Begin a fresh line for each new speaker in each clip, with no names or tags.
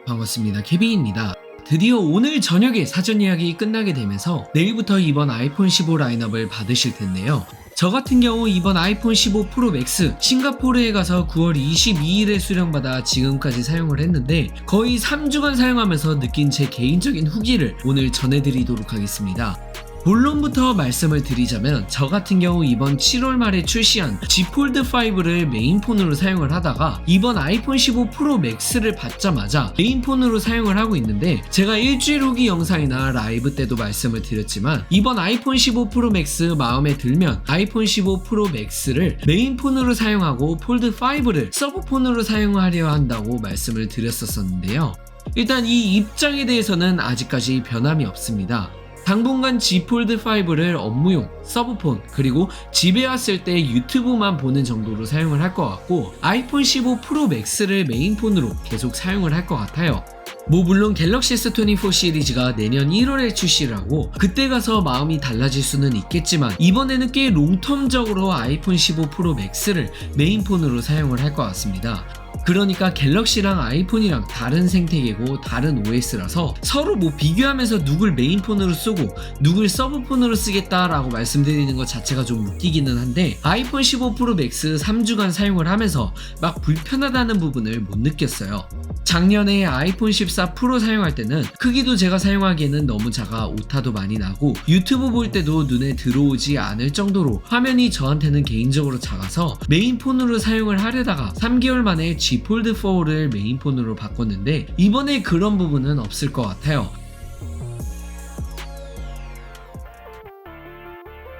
반갑습니다. 케빈입니다. 드디어 오늘 저녁에 사전 예약이 끝나게 되면서 내일부터 이번 아이폰 15 라인업을 받으실 텐데요. 저 같은 경우 이번 아이폰 15 프로 맥스 싱가포르에 가서 9월 22일에 수령받아 지금까지 사용을 했는데 거의 3주간 사용하면서 느낀 제 개인적인 후기를 오늘 전해드리도록 하겠습니다. 본론부터 말씀을 드리자면 저 같은 경우 이번 7월 말에 출시한 Z 폴드 5를 메인폰으로 사용을 하다가 이번 아이폰 15 프로 맥스를 받자마자 메인폰으로 사용을 하고 있는데 제가 일주일 후기 영상이나 라이브 때도 말씀을 드렸지만 이번 아이폰 15 프로 맥스 마음에 들면 아이폰 15 프로 맥스를 메인폰으로 사용하고 폴드 5를 서브폰으로 사용하려 한다고 말씀을 드렸었는데요. 일단 이 입장에 대해서는 아직까지 변함이 없습니다. 당분간 Z 폴드 5를 업무용, 서브폰, 그리고 집에 왔을 때 유튜브만 보는 정도로 사용을 할 것 같고 아이폰 15 프로 맥스를 메인폰으로 계속 사용을 할 것 같아요. 물론 갤럭시 S24 시리즈가 내년 1월에 출시를 하고 그때 가서 마음이 달라질 수는 있겠지만 이번에는 꽤 롱텀적으로 아이폰 15 프로 맥스를 메인폰으로 사용을 할 것 같습니다. 그러니까 갤럭시랑 아이폰이랑 다른 생태계고 다른 OS라서 서로 비교하면서 누굴 메인폰으로 쓰고 누굴 서브폰으로 쓰겠다라고 말씀드리는 것 자체가 좀 웃기기는 한데 아이폰 15 프로 맥스 3주간 사용을 하면서 막 불편하다는 부분을 못 느꼈어요. 작년에 아이폰 14 프로 사용할 때는 크기도 제가 사용하기에는 너무 작아 오타도 많이 나고 유튜브 볼 때도 눈에 들어오지 않을 정도로 화면이 저한테는 개인적으로 작아서 메인폰으로 사용을 하려다가 3개월 만에 Z 폴드 4를 메인폰으로 바꿨는데 이번에 그런 부분은 없을 것 같아요.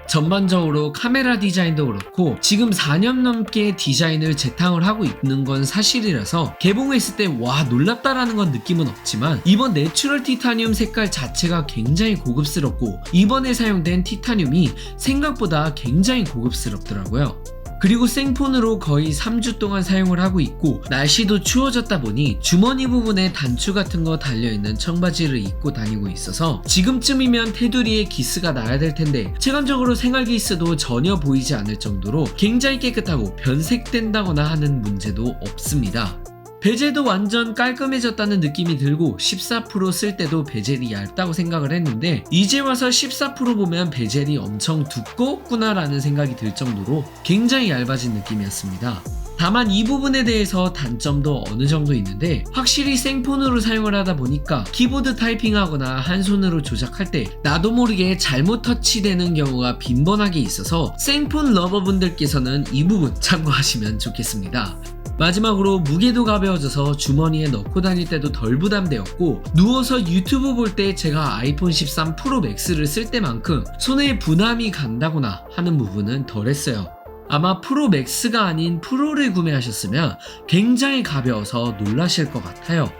전반적으로 카메라 디자인도 그렇고 지금 4년 넘게 디자인을 재탕을 하고 있는 건 사실이라서 개봉했을 때 와 놀랍다라는 건 느낌은 없지만 이번 내추럴 티타늄 색깔 자체가 굉장히 고급스럽고 이번에 사용된 티타늄이 생각보다 굉장히 고급스럽더라고요. 그리고 생폰으로 거의 3주 동안 사용을 하고 있고 날씨도 추워졌다 보니 주머니 부분에 단추 같은 거 달려있는 청바지를 입고 다니고 있어서 지금쯤이면 테두리에 기스가 나야 될 텐데 체감적으로 생활 기스도 전혀 보이지 않을 정도로 굉장히 깨끗하고 변색된다거나 하는 문제도 없습니다. 베젤도 완전 깔끔해졌다는 느낌이 들고 14 프로 쓸 때도 베젤이 얇다고 생각을 했는데 이제 와서 14 프로 보면 베젤이 엄청 두꺼웠구나 라는 생각이 들 정도로 굉장히 얇아진 느낌이었습니다. 다만 이 부분에 대해서 단점도 어느 정도 있는데 확실히 생폰으로 사용을 하다 보니까 키보드 타이핑하거나 한 손으로 조작할 때 나도 모르게 잘못 터치되는 경우가 빈번하게 있어서 생폰 러버분들께서는 이 부분 참고하시면 좋겠습니다. 마지막으로 무게도 가벼워져서 주머니에 넣고 다닐 때도 덜 부담되었고 누워서 유튜브 볼 때 제가 아이폰 13 프로 맥스를 쓸 때만큼 손에 부담이 간다거나 하는 부분은 덜했어요. 아마 프로 맥스가 아닌 프로를 구매하셨으면 굉장히 가벼워서 놀라실 것 같아요.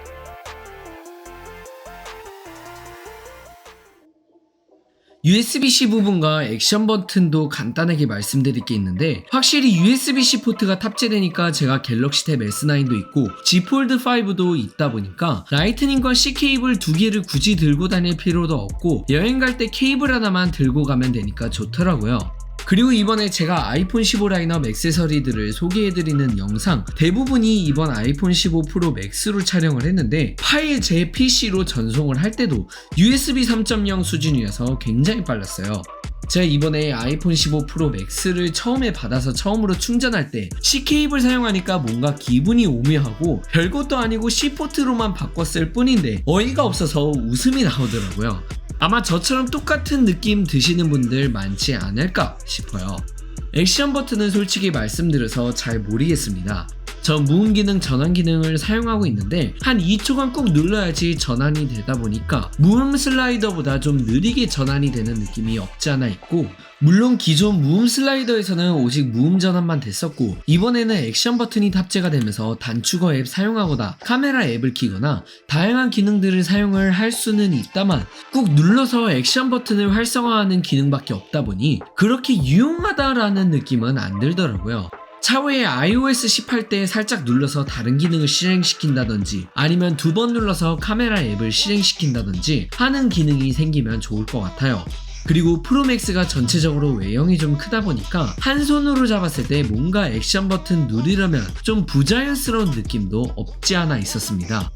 USB-C 부분과 액션 버튼도 간단하게 말씀드릴 게 있는데 확실히 USB-C 포트가 탑재되니까 제가 갤럭시 탭 S9도 있고 Z 폴드 5도 있다 보니까 라이트닝과 C 케이블 두 개를 굳이 들고 다닐 필요도 없고 여행 갈 때 케이블 하나만 들고 가면 되니까 좋더라고요. 그리고 이번에 제가 아이폰 15 라인업 액세서리들을 소개해드리는 영상 대부분이 이번 아이폰 15 프로 맥스로 촬영을 했는데 파일 제 PC로 전송을 할 때도 USB 3.0 수준이어서 굉장히 빨랐어요. 제가 이번에 아이폰 15 프로 맥스를 처음에 받아서 처음으로 충전할 때 C 케이블 사용하니까 뭔가 기분이 오묘하고 별것도 아니고 C 포트로만 바꿨을 뿐인데 어이가 없어서 웃음이 나오더라고요. 아마 저처럼 똑같은 느낌 드시는 분들 많지 않을까 싶어요. 액션 버튼은 솔직히 말씀드려서 잘 모르겠습니다. 전 무음 기능 전환 기능을 사용하고 있는데 한 2초간 꾹 눌러야지 전환이 되다 보니까 무음 슬라이더보다 좀 느리게 전환이 되는 느낌이 없지 않아 있고 물론 기존 무음 슬라이더에서는 오직 무음 전환만 됐었고 이번에는 액션 버튼이 탑재가 되면서 단축어 앱 사용하거나 카메라 앱을 키거나 다양한 기능들을 사용을 할 수는 있다만 꾹 눌러서 액션 버튼을 활성화하는 기능밖에 없다 보니 그렇게 유용하다라는 느낌은 안 들더라고요. 차후에 iOS 18 때 살짝 눌러서 다른 기능을 실행시킨다든지 아니면 두 번 눌러서 카메라 앱을 실행시킨다든지 하는 기능이 생기면 좋을 것 같아요. 그리고 프로맥스가 전체적으로 외형이 좀 크다 보니까 한 손으로 잡았을 때 뭔가 액션 버튼 누르려면 좀 부자연스러운 느낌도 없지 않아 있었습니다.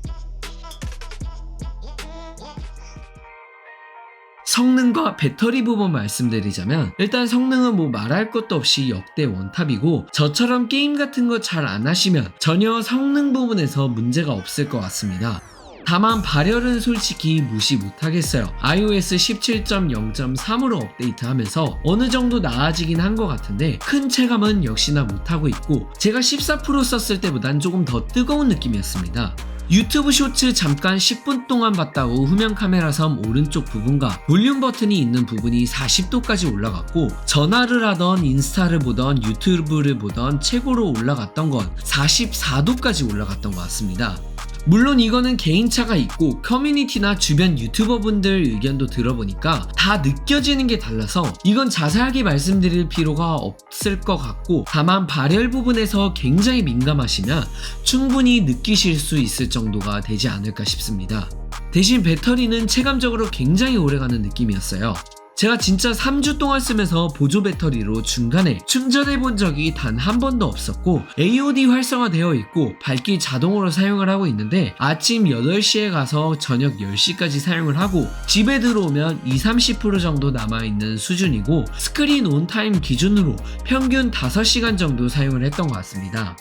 성능과 배터리 부분 말씀드리자면 일단 성능은 뭐 말할 것도 없이 역대 원탑이고 저처럼 게임 같은 거 잘 안 하시면 전혀 성능 부분에서 문제가 없을 것 같습니다. 다만 발열은 솔직히 무시 못하겠어요. iOS 17.0.3으로 업데이트하면서 어느 정도 나아지긴 한 것 같은데 큰 체감은 역시나 못하고 있고 제가 14 프로 썼을 때보단 조금 더 뜨거운 느낌이었습니다. 유튜브 쇼츠 잠깐 10분 동안 봤다고 후면 카메라 섬 오른쪽 부분과 볼륨 버튼이 있는 부분이 40도까지 올라갔고 전화를 하던 인스타를 보던 유튜브를 보던 최고로 올라갔던 건 44도까지 올라갔던 것 같습니다. 물론 이거는 개인차가 있고 커뮤니티나 주변 유튜버분들 의견도 들어보니까 다 느껴지는 게 달라서 이건 자세하게 말씀드릴 필요가 없을 것 같고 다만 발열 부분에서 굉장히 민감하시면 충분히 느끼실 수 있을 정도가 되지 않을까 싶습니다. 대신 배터리는 체감적으로 굉장히 오래가는 느낌이었어요. 제가 진짜 3주 동안 쓰면서 보조 배터리로 중간에 충전해 본 적이 단 한 번도 없었고 AOD 활성화되어 있고 밝기 자동으로 사용을 하고 있는데 아침 8시에 가서 저녁 10시까지 사용을 하고 집에 들어오면 20-30% 정도 남아있는 수준이고 스크린 온타임 기준으로 평균 5시간 정도 사용을 했던 것 같습니다.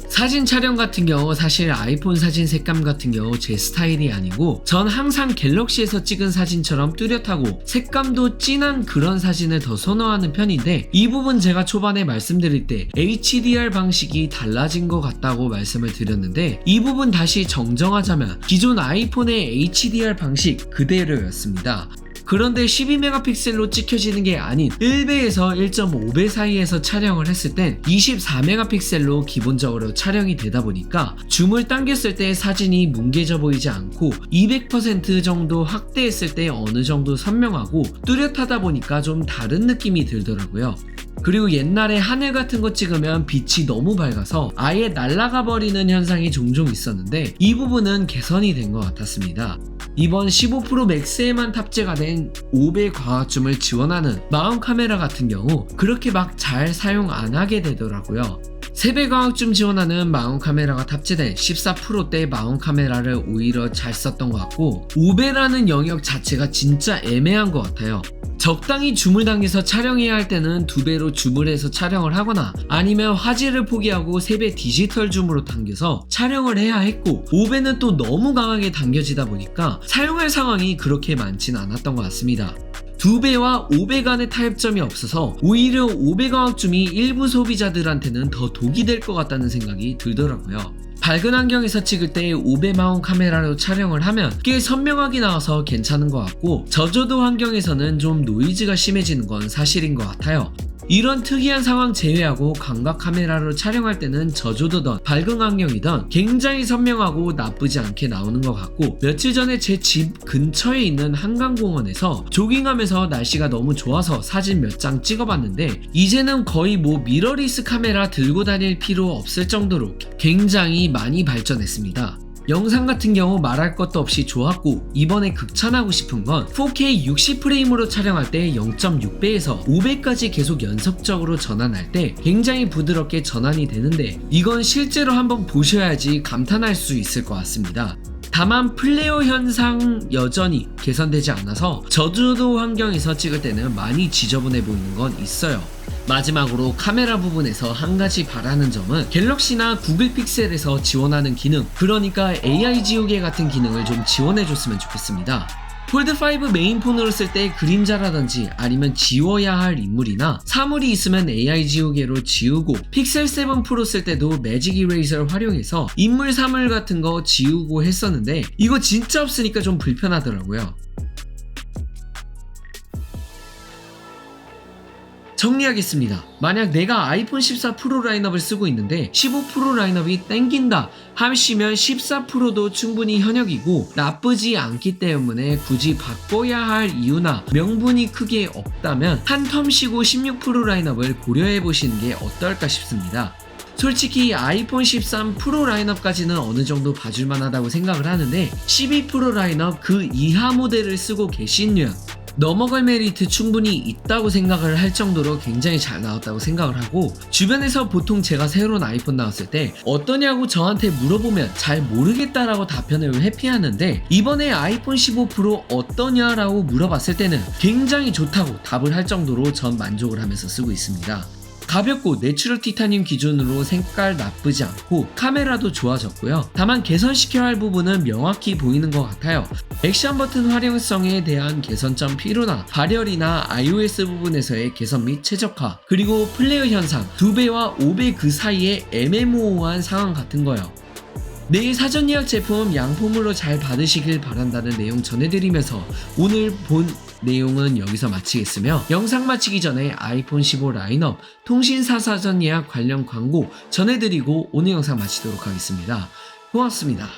사진 촬영 같은 경우 사실 아이폰 사진 색감 같은 경우 제 스타일이 아니고 전 항상 갤럭시에서 찍은 사진처럼 뚜렷하고 색감도 진한 그런 사진을 더 선호하는 편인데 이 부분 제가 초반에 말씀드릴 때 HDR 방식이 달라진 것 같다고 말씀을 드렸는데 이 부분 다시 정정하자면 기존 아이폰의 HDR 방식 그대로였습니다. 그런데 12메가픽셀로 찍혀지는 게 아닌 1배에서 1.5배 사이에서 촬영을 했을 땐 24메가픽셀로 기본적으로 촬영이 되다 보니까 줌을 당겼을 때 사진이 뭉개져 보이지 않고 200% 정도 확대했을 때 어느 정도 선명하고 뚜렷하다 보니까 좀 다른 느낌이 들더라고요. 그리고 옛날에 하늘 같은 거 찍으면 빛이 너무 밝아서 아예 날아가 버리는 현상이 종종 있었는데 이 부분은 개선이 된 것 같았습니다. 이번 15 프로 맥스에만 탑재가 된 5배 광학줌을 지원하는 마운트 카메라 같은 경우 그렇게 막 잘 사용 안 하게 되더라고요. 3배 광학줌 지원하는 마운트 카메라가 탑재된 14 프로 때 마운트 카메라를 오히려 잘 썼던 것 같고 5배라는 영역 자체가 진짜 애매한 것 같아요. 적당히 줌을 당겨서 촬영해야 할 때는 2배로 줌을 해서 촬영을 하거나 아니면 화질을 포기하고 3배 디지털 줌으로 당겨서 촬영을 해야 했고 5배는 또 너무 강하게 당겨지다 보니까 사용할 상황이 그렇게 많진 않았던 것 같습니다. 2배와 5배 간의 타협점이 없어서 오히려 5배 광학줌이 일부 소비자들한테는 더 독이 될 것 같다는 생각이 들더라고요. 밝은 환경에서 찍을 때 5배 마운트 카메라로 촬영을 하면 꽤 선명하게 나와서 괜찮은 것 같고 저조도 환경에서는 좀 노이즈가 심해지는 건 사실인 것 같아요. 이런 특이한 상황 제외하고 광각 카메라로 촬영할 때는 저조도든 밝은 환경이든 굉장히 선명하고 나쁘지 않게 나오는 것 같고 며칠 전에 제 집 근처에 있는 한강공원에서 조깅하면서 날씨가 너무 좋아서 사진 몇 장 찍어봤는데 이제는 거의 뭐 미러리스 카메라 들고 다닐 필요 없을 정도로 굉장히 많이 발전했습니다. 영상 같은 경우 말할 것도 없이 좋았고 이번에 극찬하고 싶은 건 4K 60프레임으로 촬영할 때 0.6배에서 5배까지 계속 연속적으로 전환할 때 굉장히 부드럽게 전환이 되는데 이건 실제로 한번 보셔야지 감탄할 수 있을 것 같습니다. 다만 플레어 현상 여전히 개선되지 않아서 저조도 환경에서 찍을 때는 많이 지저분해 보이는 건 있어요. 마지막으로 카메라 부분에서 한 가지 바라는 점은 갤럭시나 구글 픽셀에서 지원하는 기능, 그러니까 AI 지우개 같은 기능을 좀 지원해줬으면 좋겠습니다. 폴드5 메인폰으로 쓸 때 그림자라든지 아니면 지워야 할 인물이나 사물이 있으면 AI 지우개로 지우고 픽셀 7 프로 쓸 때도 매직 이레이저를 활용해서 인물 사물 같은 거 지우고 했었는데 이거 진짜 없으니까 좀 불편하더라고요. 정리하겠습니다. 만약 내가 아이폰 14 프로 라인업을 쓰고 있는데 15 프로 라인업이 땡긴다 하시면 14 프로도 충분히 현역이고 나쁘지 않기 때문에 굳이 바꿔야 할 이유나 명분이 크게 없다면 한 텀 쉬고 16 프로 라인업을 고려해 보시는 게 어떨까 싶습니다. 솔직히 아이폰 13 프로 라인업까지는 어느 정도 봐줄만 하다고 생각을 하는데 12 프로 라인업 그 이하 모델을 쓰고 계시면 넘어갈 메리트 충분히 있다고 생각을 할 정도로 굉장히 잘 나왔다고 생각을 하고, 주변에서 보통 제가 새로운 아이폰 나왔을 때 어떠냐고 저한테 물어보면 잘 모르겠다라고 답변을 회피하는데, 이번에 아이폰 15 프로 어떠냐라고 물어봤을 때는 굉장히 좋다고 답을 할 정도로 전 만족을 하면서 쓰고 있습니다. 가볍고 내추럴 티타늄 기준으로 색깔 나쁘지 않고 카메라도 좋아졌고요. 다만 개선시켜야 할 부분은 명확히 보이는 것 같아요. 액션 버튼 활용성에 대한 개선점 필요나 발열이나 iOS 부분에서의 개선 및 최적화, 그리고 플레어 현상 2배와 5배 그 사이에 애매모호한 상황 같은 거요. 내일 사전 예약 제품 양포물로 잘 받으시길 바란다는 내용 전해드리면서 오늘 본 내용은 여기서 마치겠으며, 영상 마치기 전에 아이폰 15 라인업 통신사 사전 예약 관련 광고 전해드리고 오늘 영상 마치도록 하겠습니다. 고맙습니다.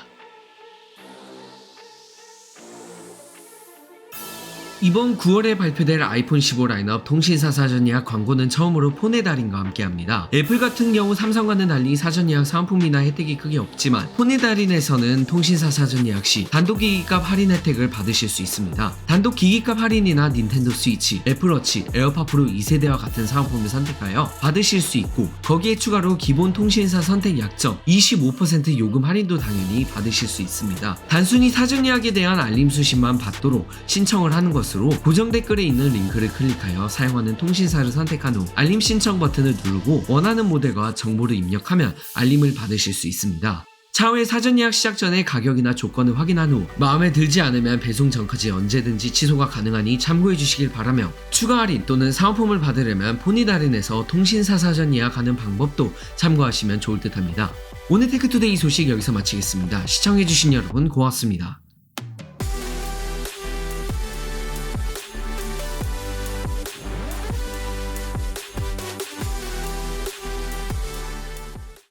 이번 9월에 발표될 아이폰 15 라인업 통신사 사전 예약 광고는 처음으로 폰의 달인과 함께합니다. 애플 같은 경우 삼성과는 달리 사전 예약 사은품이나 혜택이 크게 없지만, 폰의 달인에서는 통신사 사전 예약 시 단독 기기값 할인 혜택을 받으실 수 있습니다. 단독 기기값 할인이나 닌텐도 스위치, 애플워치, 에어팟 프로 2세대와 같은 사은품을 선택하여 받으실 수 있고, 거기에 추가로 기본 통신사 선택 약정 25% 요금 할인도 당연히 받으실 수 있습니다. 단순히 사전 예약에 대한 알림 수신만 받도록 신청을 하는 것으로 고정 댓글에 있는 링크를 클릭하여 사용하는 통신사를 선택한 후 알림 신청 버튼을 누르고 원하는 모델과 정보를 입력하면 알림을 받으실 수 있습니다. 차후에 사전 예약 시작 전에 가격이나 조건을 확인한 후 마음에 들지 않으면 배송 전까지 언제든지 취소가 가능하니 참고해 주시길 바라며, 추가 할인 또는 사은품을 받으려면 폰이 달인에서 통신사 사전 예약하는 방법도 참고하시면 좋을 듯 합니다. 오늘 테크투데이 소식 여기서 마치겠습니다. 시청해주신 여러분 고맙습니다.